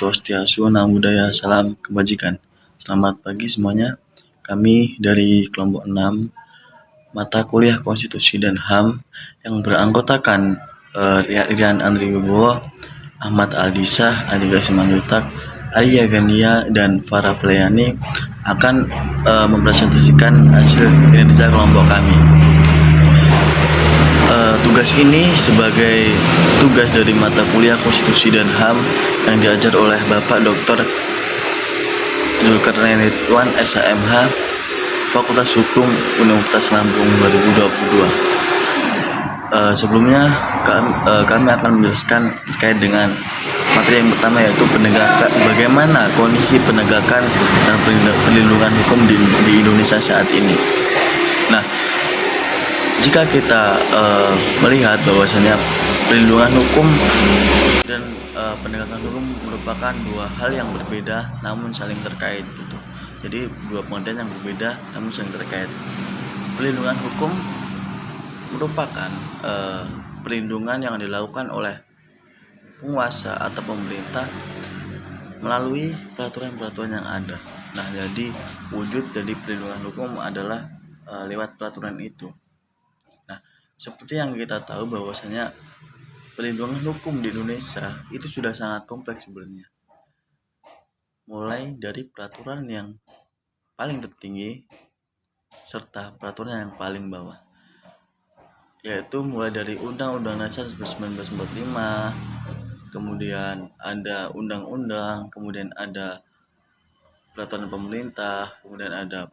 Swastiastu, Namo Buddhaya, salam kebajikan. Selamat pagi semuanya. Kami dari kelompok 6 mata kuliah Konstitusi dan HAM yang beranggotakan Rian Andri Wibowo, Ahmad Aldisah, Andika Simanjuntak, Arya Gania, dan Farah Flayani akan mempresentasikan hasil kinerja kelompok kami. Tugas ini sebagai tugas dari mata kuliah Konstitusi dan HAM yang diajar oleh Bapak Dr. Zulkarnain Ridwan, SHMH, Fakultas Hukum Universitas Lampung 2022. Sebelumnya kami akan menjelaskan terkait dengan materi yang pertama, yaitu bagaimana kondisi penegakan dan perlindungan hukum di Indonesia saat ini. Nah, jika kita melihat bahwasanya perlindungan hukum dan penegakan hukum merupakan dua hal yang berbeda namun saling terkait gitu. Jadi dua pengertian yang berbeda namun saling terkait. Perlindungan hukum merupakan perlindungan yang dilakukan oleh penguasa atau pemerintah melalui peraturan-peraturan yang ada. Nah, jadi wujud dari perlindungan hukum adalah lewat peraturan itu. Nah, seperti yang kita tahu bahwasanya perlindungan hukum di Indonesia itu sudah sangat kompleks sebenarnya. Mulai dari peraturan yang paling tertinggi serta peraturan yang paling bawah, yaitu mulai dari Undang-Undang Dasar 1945, kemudian ada undang-undang, kemudian ada peraturan pemerintah, kemudian ada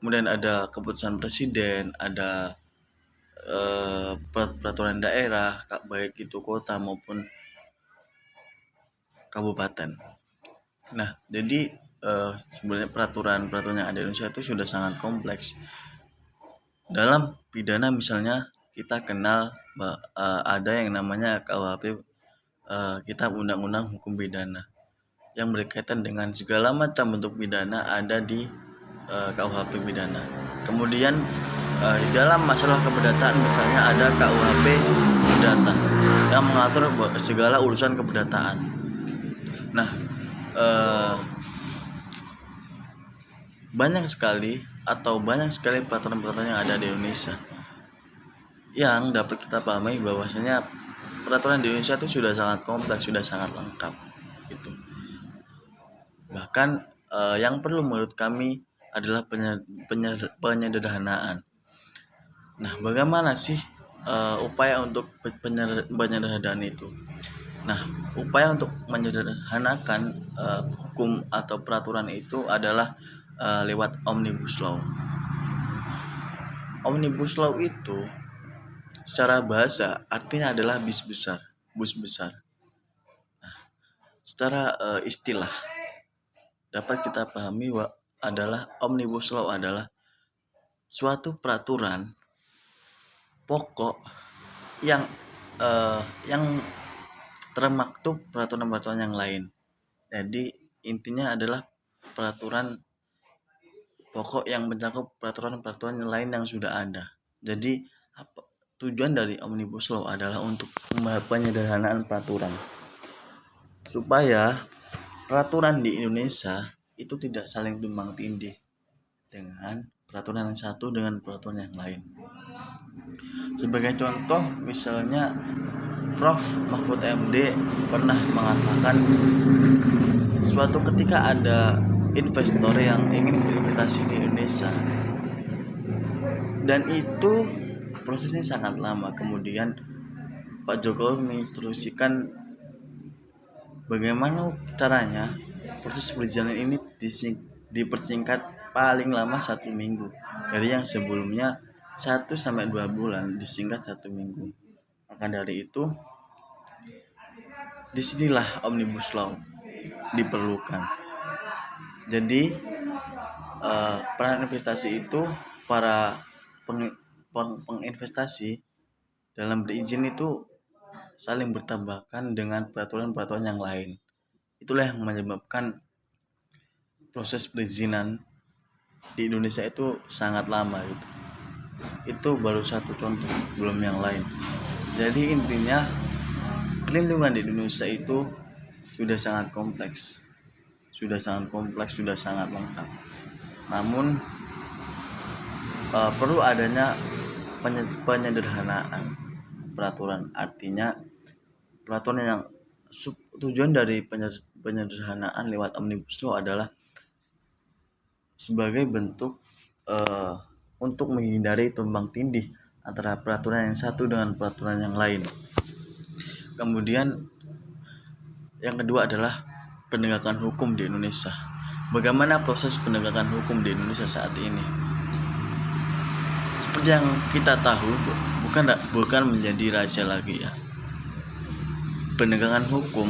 kemudian ada keputusan presiden, ada peraturan daerah, baik itu kota maupun kabupaten. Nah, jadi sebenarnya peraturan yang ada di Indonesia itu sudah sangat kompleks. Dalam pidana misalnya kita kenal ada yang namanya KUHP, Kitab Undang-Undang Hukum Pidana, yang berkaitan dengan segala macam bentuk pidana ada di KUHP pidana. Kemudian di dalam masalah keperdataan misalnya ada KUHP Perdata yang mengatur segala urusan keperdataan. Nah, banyak sekali peraturan-peraturan yang ada di Indonesia yang dapat kita pahami bahwasanya peraturan di Indonesia itu sudah sangat kompleks, sudah sangat lengkap gitu. Bahkan yang perlu menurut kami adalah penyederhanaan. Nah, bagaimana sih upaya untuk penyederhanaan itu? Nah, upaya untuk menyederhanakan hukum atau peraturan itu adalah lewat Omnibus Law. Omnibus Law itu secara bahasa artinya adalah bus besar. Nah, secara istilah dapat kita pahami bahwa adalah Omnibus Law adalah suatu peraturan pokok yang termaktub peraturan-peraturan yang lain. Jadi intinya adalah peraturan pokok yang mencakup peraturan-peraturan yang lain yang sudah ada. Jadi tujuan dari Omnibus Law adalah untuk penyederhanaan peraturan, supaya peraturan di Indonesia itu tidak saling tumbang tindih dengan peraturan yang satu dengan peraturan yang lain. Sebagai contoh, misalnya Prof. Mahfud MD pernah mengatakan suatu ketika ada investor yang ingin berinvestasi di Indonesia, dan itu prosesnya sangat lama. Kemudian Pak Jokowi menginstruksikan bagaimana caranya proses perizinan ini dipersingkat paling lama 1 minggu, dari yang sebelumnya 1-2 bulan disingkat 1 minggu. Maka dari itu disinilah Omnibus Law diperlukan. Jadi peran investasi itu, para penginvestasi dalam berizin itu saling bertabrakan dengan peraturan-peraturan yang lain. Itulah yang menyebabkan proses perizinan di Indonesia itu sangat lama gitu. Itu baru satu contoh, belum yang lain. Jadi intinya perlindungan di Indonesia itu sudah sangat kompleks, sudah sangat lengkap. Namun perlu adanya penyederhanaan peraturan. Artinya peraturan yang tujuan dari penyederhanaan lewat Omnibus Law adalah sebagai bentuk untuk menghindari tumpang tindih antara peraturan yang satu dengan peraturan yang lain. Kemudian yang kedua adalah penegakan hukum di Indonesia. Bagaimana proses penegakan hukum di Indonesia saat ini? Seperti yang kita tahu, bukan menjadi rahasia lagi ya. Penegakan hukum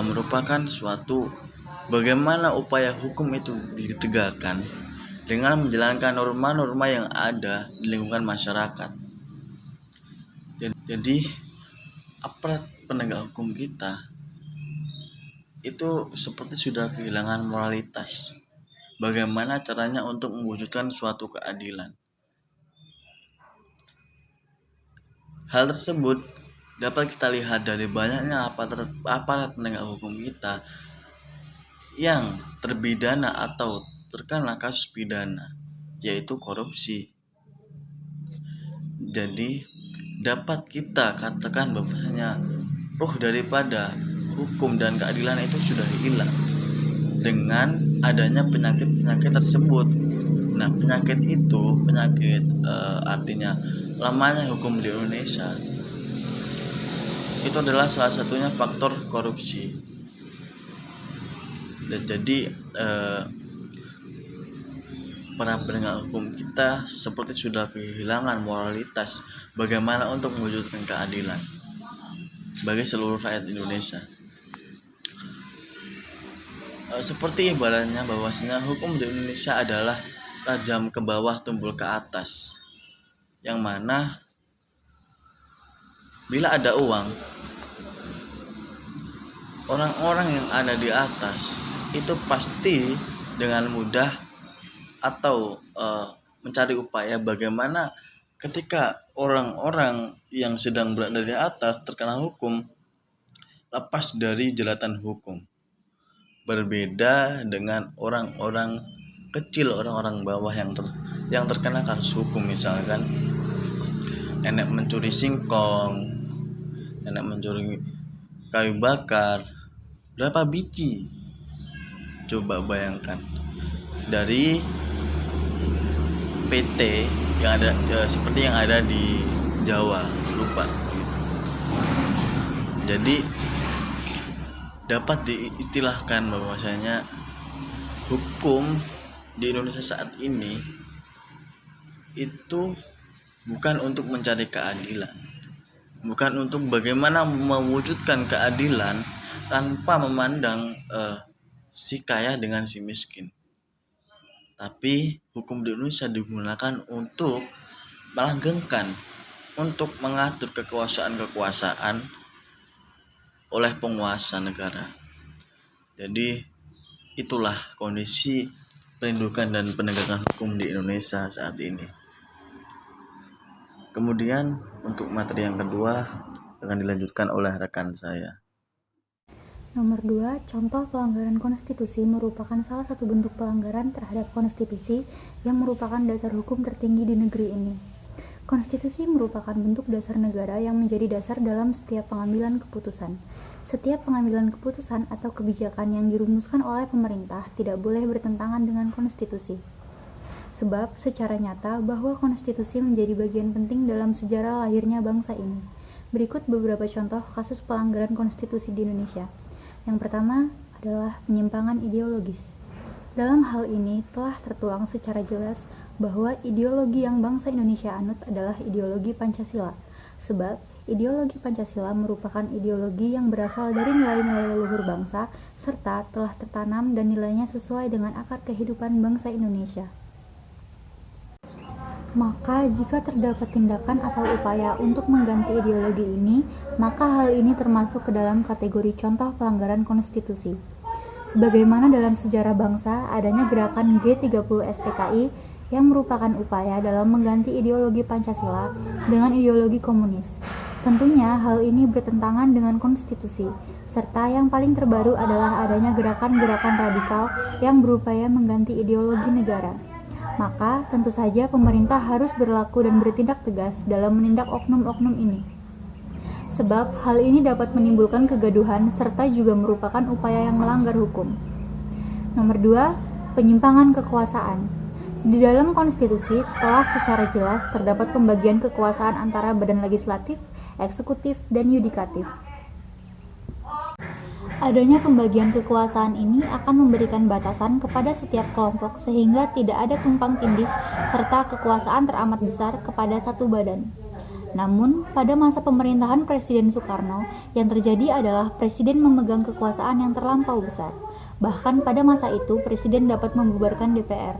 merupakan suatu bagaimana upaya hukum itu ditegakkan dengan menjalankan norma-norma yang ada di lingkungan masyarakat. Jadi aparat penegak hukum kita itu seperti sudah kehilangan moralitas. Bagaimana caranya untuk mewujudkan suatu keadilan? Hal tersebut dapat kita lihat dari banyaknya aparat penegak hukum kita yang terpidana atau terkena kasus pidana, yaitu korupsi. Jadi dapat kita katakan bahwasanya roh daripada hukum dan keadilan itu sudah hilang dengan adanya penyakit tersebut. Nah, penyakit artinya lamanya hukum di Indonesia itu adalah salah satunya faktor korupsi. Dan jadi para penegak hukum kita seperti sudah kehilangan moralitas bagaimana untuk mewujudkan keadilan bagi seluruh rakyat Indonesia. Seperti ibaratnya bahwasanya hukum di Indonesia adalah tajam ke bawah tumpul ke atas, yang mana bila ada uang, orang-orang yang ada di atas itu pasti dengan mudah atau mencari upaya bagaimana ketika orang-orang yang sedang berada di atas terkena hukum lepas dari jeratan hukum. Berbeda dengan orang-orang kecil, orang-orang bawah yang terkena kasus hukum, misalkan nenek mencuri singkong, nenek mencuri kayu bakar, berapa biji? Coba bayangkan dari PT yang ada seperti yang ada di Jawa, lupa. Jadi dapat diistilahkan bahwasanya hukum di Indonesia saat ini itu bukan untuk mencari keadilan, bukan untuk bagaimana mewujudkan keadilan tanpa memandang si kaya dengan si miskin. Tapi hukum di Indonesia digunakan untuk melanggengkan, untuk mengatur kekuasaan oleh penguasa negara. Jadi itulah kondisi perlindungan dan penegakan hukum di Indonesia saat ini. Kemudian untuk materi yang kedua akan dilanjutkan oleh rekan saya. Nomor 2, contoh pelanggaran konstitusi merupakan salah satu bentuk pelanggaran terhadap konstitusi yang merupakan dasar hukum tertinggi di negeri ini. Konstitusi merupakan bentuk dasar negara yang menjadi dasar dalam setiap pengambilan keputusan. Setiap pengambilan keputusan atau kebijakan yang dirumuskan oleh pemerintah tidak boleh bertentangan dengan konstitusi. Sebab secara nyata bahwa konstitusi menjadi bagian penting dalam sejarah lahirnya bangsa ini. Berikut beberapa contoh kasus pelanggaran konstitusi di Indonesia. Yang pertama adalah penyimpangan ideologis. Dalam hal ini telah tertuang secara jelas bahwa ideologi yang bangsa Indonesia anut adalah ideologi Pancasila. Sebab ideologi Pancasila merupakan ideologi yang berasal dari nilai-nilai leluhur bangsa serta telah tertanam dan nilainya sesuai dengan akar kehidupan bangsa Indonesia. Maka jika terdapat tindakan atau upaya untuk mengganti ideologi ini, maka hal ini termasuk ke dalam kategori contoh pelanggaran konstitusi. Sebagaimana dalam sejarah bangsa, adanya gerakan G30 SPKI yang merupakan upaya dalam mengganti ideologi Pancasila dengan ideologi komunis. Tentunya hal ini bertentangan dengan konstitusi, serta yang paling terbaru adalah adanya gerakan-gerakan radikal yang berupaya mengganti ideologi negara. Maka tentu saja pemerintah harus berlaku dan bertindak tegas dalam menindak oknum-oknum ini. Sebab hal ini dapat menimbulkan kegaduhan serta juga merupakan upaya yang melanggar hukum. Nomor 2, penyimpangan kekuasaan. Di dalam konstitusi telah secara jelas terdapat pembagian kekuasaan antara badan legislatif, eksekutif, dan yudikatif. Adanya pembagian kekuasaan ini akan memberikan batasan kepada setiap kelompok sehingga tidak ada tumpang tindih serta kekuasaan teramat besar kepada satu badan. Namun, pada masa pemerintahan Presiden Soekarno, yang terjadi adalah Presiden memegang kekuasaan yang terlampau besar. Bahkan pada masa itu, Presiden dapat membubarkan DPR.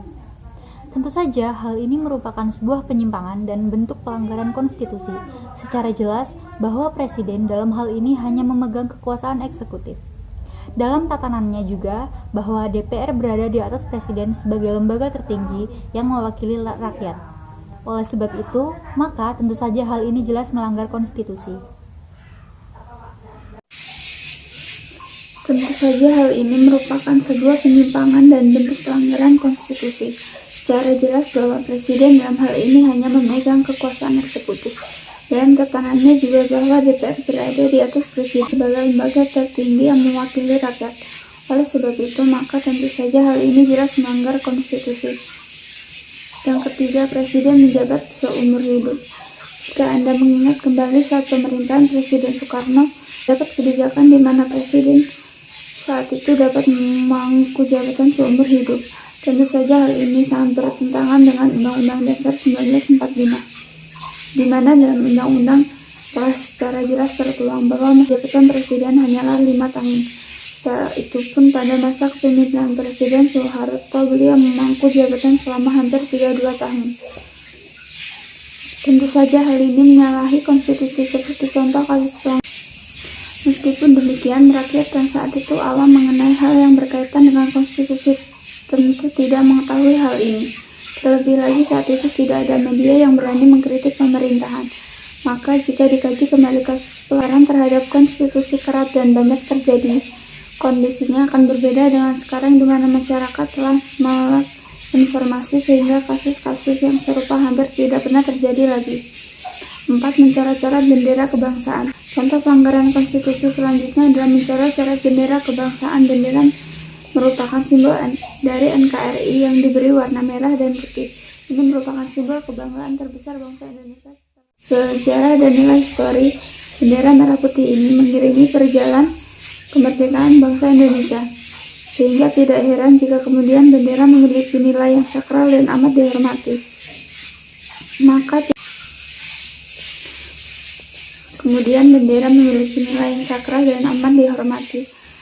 Tentu saja hal ini merupakan sebuah penyimpangan dan bentuk pelanggaran konstitusi. Secara jelas bahwa Presiden dalam hal ini hanya memegang kekuasaan eksekutif. Dalam tatanannya juga bahwa DPR berada di atas Presiden sebagai lembaga tertinggi yang mewakili rakyat. Oleh sebab itu, maka tentu saja hal ini jelas melanggar konstitusi. Tentu saja hal ini merupakan sebuah penyimpangan dan bentuk pelanggaran konstitusi. Secara jelas bahwa Presiden dalam hal ini hanya memegang kekuasaan eksekutif. Dalam tatanannya juga bahwa DPR berada di atas Presiden sebagai lembaga tertinggi yang mewakili rakyat. Oleh sebab itu, maka tentu saja hal ini jelas melanggar konstitusi. Yang ketiga, Presiden menjabat seumur hidup. Jika Anda mengingat kembali saat pemerintahan Presiden Soekarno, dapat kebijakan di mana Presiden saat itu dapat memangku jabatan seumur hidup. Tentu saja hal ini sangat bertentangan dengan Undang-Undang Dasar 1945, di mana dalam undang-undang telah secara jelas tertuang bahwa masa jabatan Presiden hanyalah 5 tahun. Setelah itu pun pada masa kepemimpinan Presiden Soeharto, beliau memangku jabatan selama hampir 32 tahun. Tentu saja hal ini menyalahi konstitusi seperti contoh kasus pelanggaran. Meskipun demikian, rakyat yang saat itu awam mengenai hal yang berkaitan dengan konstitusi tentu tidak mengetahui hal ini. Terlebih lagi saat itu tidak ada media yang berani mengkritik pemerintahan. Maka jika dikaji kembali kasus pelanggaran terhadap konstitusi kerap dan banyak terjadi, kondisinya akan berbeda dengan sekarang di mana masyarakat telah melek informasi sehingga kasus-kasus yang serupa hampir tidak pernah terjadi lagi. 4. Mencoret-coret bendera kebangsaan. Contoh pelanggaran konstitusi selanjutnya adalah mencoret-coret bendera kebangsaan. Bendera merupakan simbol dari NKRI yang diberi warna merah dan putih. Ini merupakan simbol kebanggaan terbesar bangsa Indonesia. Sejarah dan nilai histori, bendera merah putih ini mengiringi perjalanan kemerdekaan bangsa Indonesia. Sehingga tidak heran jika kemudian bendera memiliki nilai yang sakral dan amat dihormati.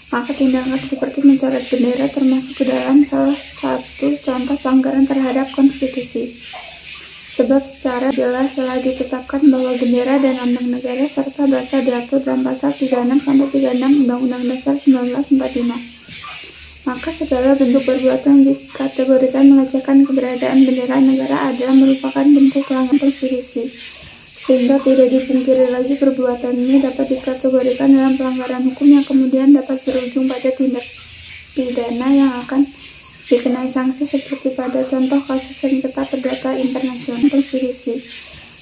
Maka tindakan seperti mencoret bendera termasuk ke dalam salah satu contoh pelanggaran terhadap konstitusi. Sebab secara jelas telah ditetapkan bahwa bendera dan lambang negara serta bahasa diatur dalam pasal 36-36 Undang-Undang Dasar 1945. Maka segala bentuk perbuatan yang dikategorikan melecehkan keberadaan bendera negara adalah merupakan bentuk pelanggaran konstitusi. Sehingga tidak dipungkiri lagi perbuatan ini dapat dikategorikan dalam pelanggaran hukum yang kemudian dapat berujung pada tindak pidana yang akan dikenai sanksi seperti pada contoh kasus sengketa perdata internasional konstitusi.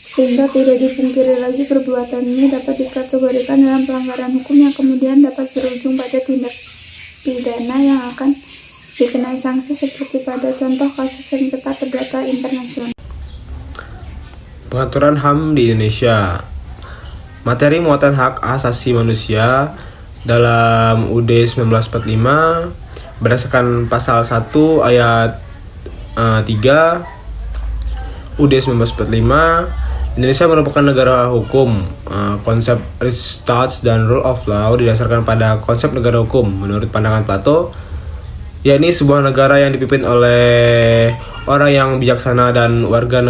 Sehingga tidak dipungkiri lagi perbuatan ini dapat dikategorikan dalam pelanggaran hukum yang kemudian dapat berujung pada tindak pidana yang akan dikenai sanksi seperti pada contoh kasus sengketa perdata internasional. Pengaturan HAM di Indonesia. Materi muatan hak asasi manusia dalam UUD 1945 berdasarkan pasal 1 ayat 3 UUD 1945, Indonesia merupakan negara hukum. Konsep Rechtsstaat dan Rule of Law didasarkan pada konsep negara hukum menurut pandangan Plato, yakni sebuah negara yang dipimpin oleh orang yang bijaksana dan warga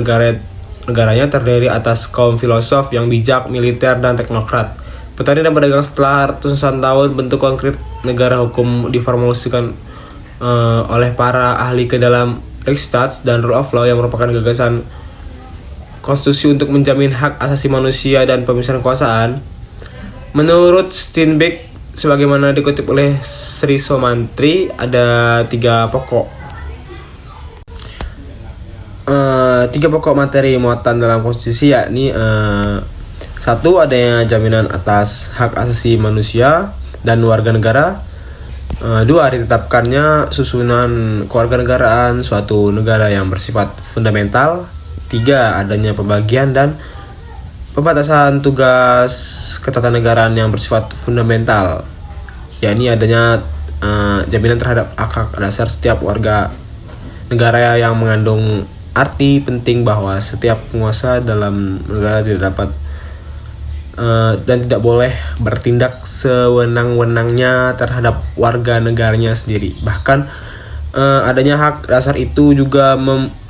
negaranya terdiri atas kaum filosof yang bijak, militer, dan teknokrat, petani dan pedagang. Setelah ratusan tahun, bentuk konkret negara hukum diformulasikan oleh para ahli ke dalam Rechtsstaat dan Rule of Law yang merupakan gagasan konstitusi untuk menjamin hak asasi manusia dan pemisahan kekuasaan. Menurut Steinbeck, sebagaimana dikutip oleh Sri Somantri, ada tiga pokok materi muatan dalam konstitusi, yakni satu, adanya jaminan atas hak asasi manusia dan warga negara. Dua, ditetapkannya susunan kewarganegaraan suatu negara yang bersifat fundamental. Tiga, adanya pembagian dan pembatasan tugas ketatanegaraan yang bersifat fundamental, yakni adanya jaminan terhadap hak dasar setiap warga negara yang mengandung arti penting bahwa setiap penguasa dalam negara tidak dapat dan tidak boleh bertindak sewenang-wenangnya terhadap warga negaranya sendiri. Bahkan adanya hak dasar itu juga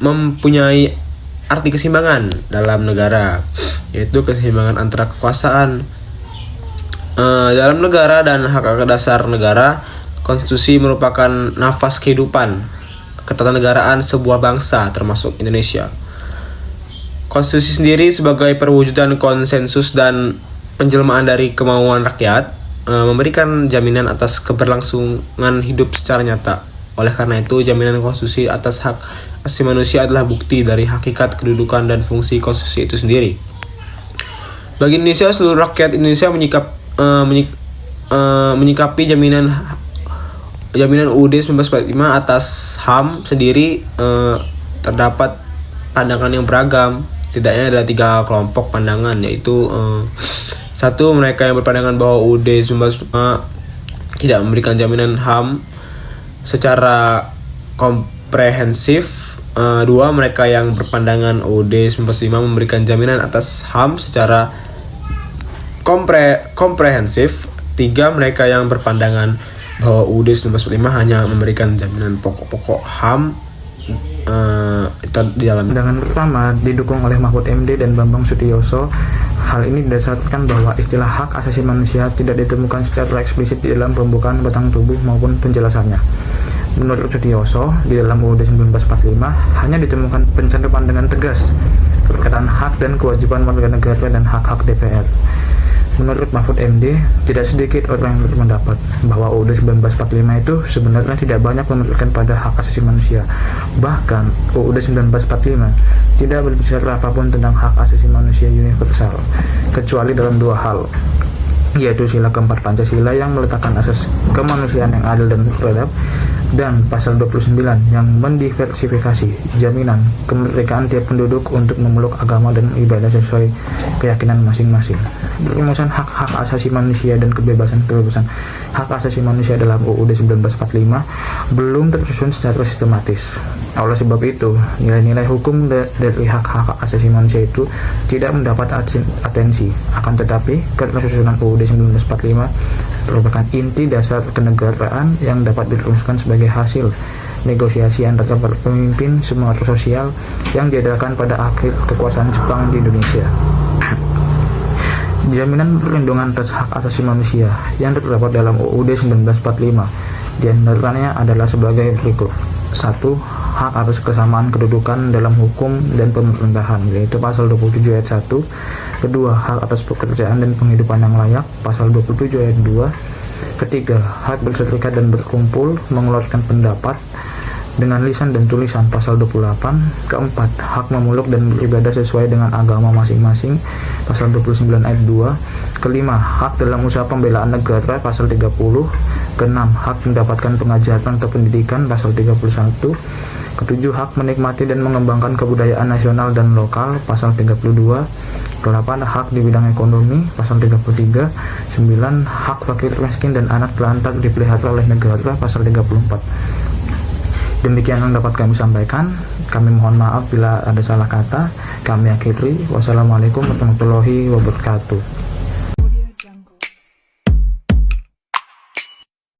mempunyai arti keseimbangan dalam negara, yaitu keseimbangan antara kekuasaan dalam negara dan hak dasar negara. Konstitusi merupakan nafas kehidupan ketatanegaraan sebuah bangsa, termasuk Indonesia. Konstitusi sendiri sebagai perwujudan konsensus dan penjelmaan dari kemauan rakyat memberikan jaminan atas keberlangsungan hidup secara nyata. Oleh karena itu, jaminan konstitusi atas hak asasi manusia adalah bukti dari hakikat kedudukan dan fungsi konstitusi itu sendiri. Bagi Indonesia, seluruh rakyat Indonesia menyikapi jaminan UUD 1945 atas HAM sendiri terdapat pandangan yang beragam. Setidaknya ada tiga kelompok pandangan, yaitu satu, mereka yang berpandangan bahwa UUD 1945 tidak memberikan jaminan HAM secara komprehensif. Dua, mereka yang berpandangan UUD 1945 memberikan jaminan atas HAM secara komprehensif. Tiga, mereka yang berpandangan bahwa UUD 1945 hanya memberikan jaminan pokok-pokok HAM di dalam. Pandangan pertama didukung oleh Mahfud MD dan Bambang Sutioso. Hal ini didasarkan bahwa istilah hak asasi manusia tidak ditemukan secara eksplisit di dalam pembukaan batang tubuh maupun penjelasannya. Menurut Sutioso, di dalam UUD 1945 hanya ditemukan pencantuman dengan tegas berkaitan hak dan kewajiban warga negara dan hak-hak DPR. Menurut Mahfud MD, tidak sedikit orang yang berpendapat bahwa UUD 1945 itu sebenarnya tidak banyak menunjukkan pada hak asasi manusia. Bahkan UUD 1945 tidak berbicara apapun tentang hak asasi manusia universal, kecuali dalam dua hal, yaitu sila keempat Pancasila yang meletakkan asas kemanusiaan yang adil dan beradab, dan pasal 29 yang mendiversifikasi jaminan kemerdekaan tiap penduduk untuk memeluk agama dan ibadah sesuai keyakinan masing-masing. Perumusan hak-hak asasi manusia dan kebebasan-kebebasan hak asasi manusia dalam UUD 1945 belum tersusun secara sistematis. Oleh sebab itu, nilai-nilai hukum dari hak-hak asasi manusia itu tidak mendapat atensi. Akan tetapi, ketersusunan UUD 1945 merupakan inti dasar kenegaraan yang dapat dirumuskan sebagai hasil negosiasi antara pemimpin semua sosial yang diadakan pada akhir kekuasaan Jepang di Indonesia. Jaminan perlindungan atas hak asasi manusia yang terdapat dalam UUD 1945 diantaranya adalah sebagai berikut. 1. Hak atas kesamaan kedudukan dalam hukum dan pemerintahan, yaitu pasal 27 ayat 1. Kedua, hak atas pekerjaan dan penghidupan yang layak, pasal 27 ayat 2. Ketiga, hak berserikat dan berkumpul, mengeluarkan pendapat dengan lisan dan tulisan, pasal 28. Keempat, hak memeluk dan beribadah sesuai dengan agama masing-masing, pasal 29 ayat 2. Kelima, hak dalam usaha pembelaan negara, pasal 30. Keenam, hak mendapatkan pengajaran atau pendidikan, pasal 31. Ketujuh, hak menikmati dan mengembangkan kebudayaan nasional dan lokal, pasal 32. Ke-8, hak di bidang ekonomi, pasal 33. 9, hak fakir miskin dan anak telantar dipelihara oleh negara, pasal 34. Demikian yang dapat kami sampaikan. Kami mohon maaf bila ada salah kata. Kami akhiri. Wassalamualaikum warahmatullahi wabarakatuh.